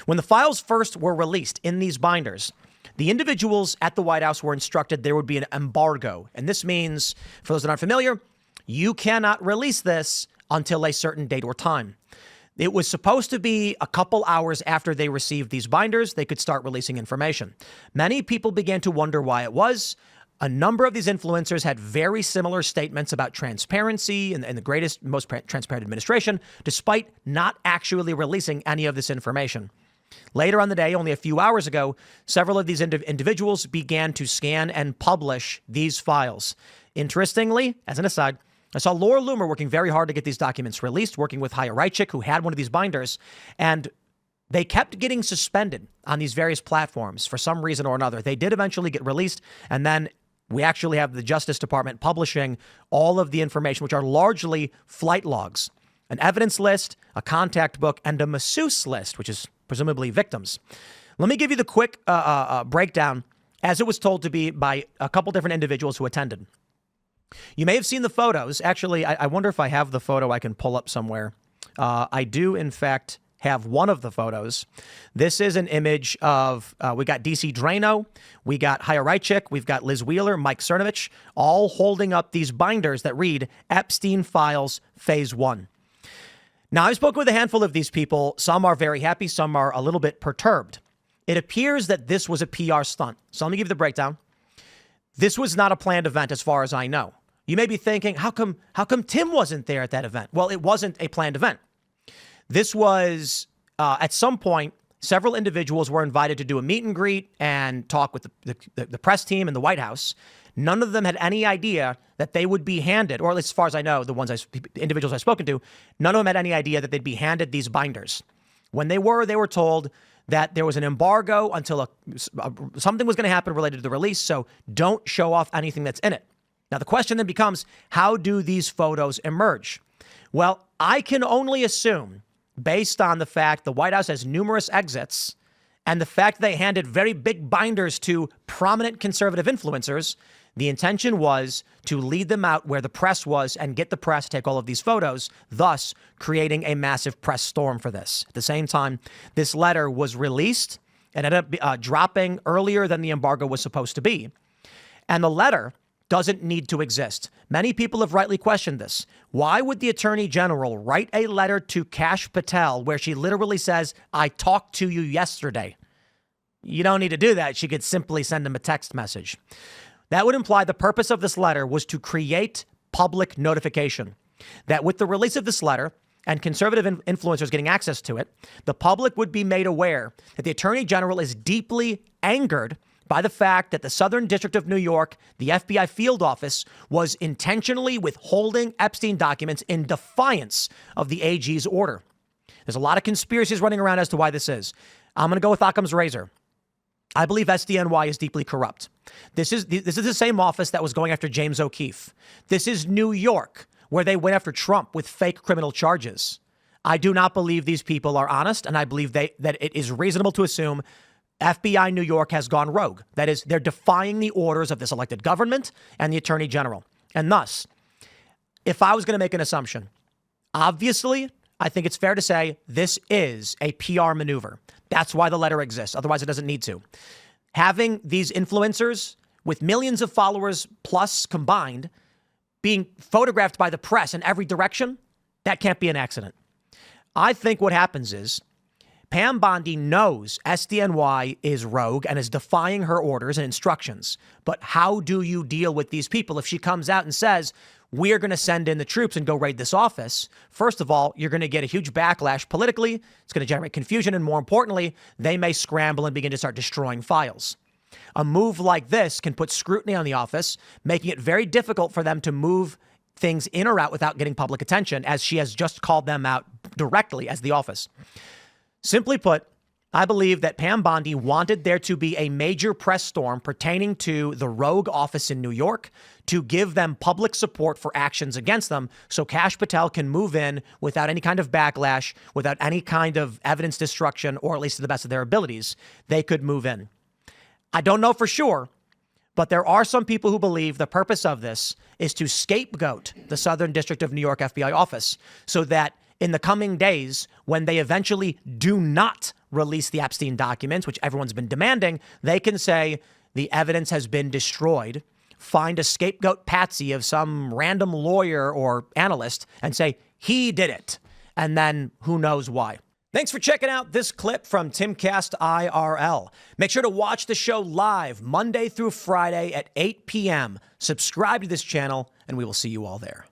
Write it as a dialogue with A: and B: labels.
A: When the files first were released in these binders, the individuals at the White House were instructed there would be an embargo. And this means, for those that aren't familiar, you cannot release this until a certain date or time. It was supposed to be a couple hours after they received these binders, they could start releasing information. Many people began to wonder why it was. A number of these influencers had very similar statements about transparency and the greatest, most transparent administration, despite not actually releasing any of this information. Later on the day, only a few hours ago, several of these individuals began to scan and publish these files. Interestingly, as an aside, I saw Laura Loomer working very hard to get these documents released, working with Chaya Raichik, who had one of these binders, and they kept getting suspended on these various platforms for some reason or another. They did eventually get released, and then we actually have the Justice Department publishing all of the information, which are largely flight logs, an evidence list, a contact book, and a masseuse list, which is presumably victims. Let me give you the quick breakdown as it was told to be by a couple different individuals who attended. You may have seen the photos. Actually, I wonder if I have the photo I can pull up somewhere. I do, in fact, have one of the photos. This is an image of, we got DC Drano, we got Chaya Raichik, we've got Liz Wheeler, Mike Cernovich, all holding up these binders that read Epstein Files Phase 1. Now, I've spoken with a handful of these people. Some are very happy. Some are a little bit perturbed. It appears that this was a PR stunt. So let me give you the breakdown. This was not a planned event as far as I know. You may be thinking, how come Tim wasn't there at that event? Well, it wasn't a planned event. This was, at some point, several individuals were invited to do a meet and greet and talk with the press team in the White House. None of them had any idea that they would be handed, or at least as far as I know, the individuals I've spoken to, none of them had any idea that they'd be handed these binders. When they were told that there was an embargo until something was going to happen related to the release, so don't show off anything that's in it. Now, the question then becomes, how do these photos emerge? Well, I can only assume, based on the fact the White House has numerous exits and the fact they handed very big binders to prominent conservative influencers, the intention was to lead them out where the press was and get the press to take all of these photos, thus creating a massive press storm for this. At the same time, this letter was released and ended up dropping earlier than the embargo was supposed to be. And the letter doesn't need to exist. Many people have rightly questioned this. Why would the Attorney General write a letter to Kash Patel where she literally says, I talked to you yesterday? You don't need to do that. She could simply send him a text message. That would imply the purpose of this letter was to create public notification that with the release of this letter and conservative influencers getting access to it, the public would be made aware that the Attorney General is deeply angered by the fact that the Southern District of New York, the FBI field office, was intentionally withholding Epstein documents in defiance of the AG's order. There's a lot of conspiracies running around as to why this is. I'm going to go with Occam's razor. I believe SDNY is deeply corrupt. This is the same office that was going after James O'Keefe. This is New York, where they went after Trump with fake criminal charges. I do not believe these people are honest, and I believe that it is reasonable to assume FBI New York has gone rogue. That is, they're defying the orders of this elected government and the Attorney General. And thus, if I was going to make an assumption, obviously, I think it's fair to say this is a PR maneuver. That's why the letter exists. Otherwise, it doesn't need to. Having these influencers with millions of followers plus combined being photographed by the press in every direction, that can't be an accident. I think what happens is Pam Bondi knows SDNY is rogue and is defying her orders and instructions. But how do you deal with these people if she comes out and says, we're going to send in the troops and go raid this office? First of all, you're going to get a huge backlash politically. It's going to generate confusion. And more importantly, they may scramble and begin to start destroying files. A move like this can put scrutiny on the office, making it very difficult for them to move things in or out without getting public attention, as she has just called them out directly as the office. Simply put, I believe that Pam Bondi wanted there to be a major press storm pertaining to the rogue office in New York to give them public support for actions against them so Kash Patel can move in without any kind of backlash, without any kind of evidence destruction, or at least to the best of their abilities, they could move in. I don't know for sure, but there are some people who believe the purpose of this is to scapegoat the Southern District of New York FBI office so that in the coming days, when they eventually do not release the Epstein documents, which everyone's been demanding, they can say the evidence has been destroyed, find a scapegoat patsy of some random lawyer or analyst and say, he did it. And then who knows why. Thanks for checking out this clip from Timcast IRL. Make sure to watch the show live Monday through Friday at 8 p.m. Subscribe to this channel, and we will see you all there.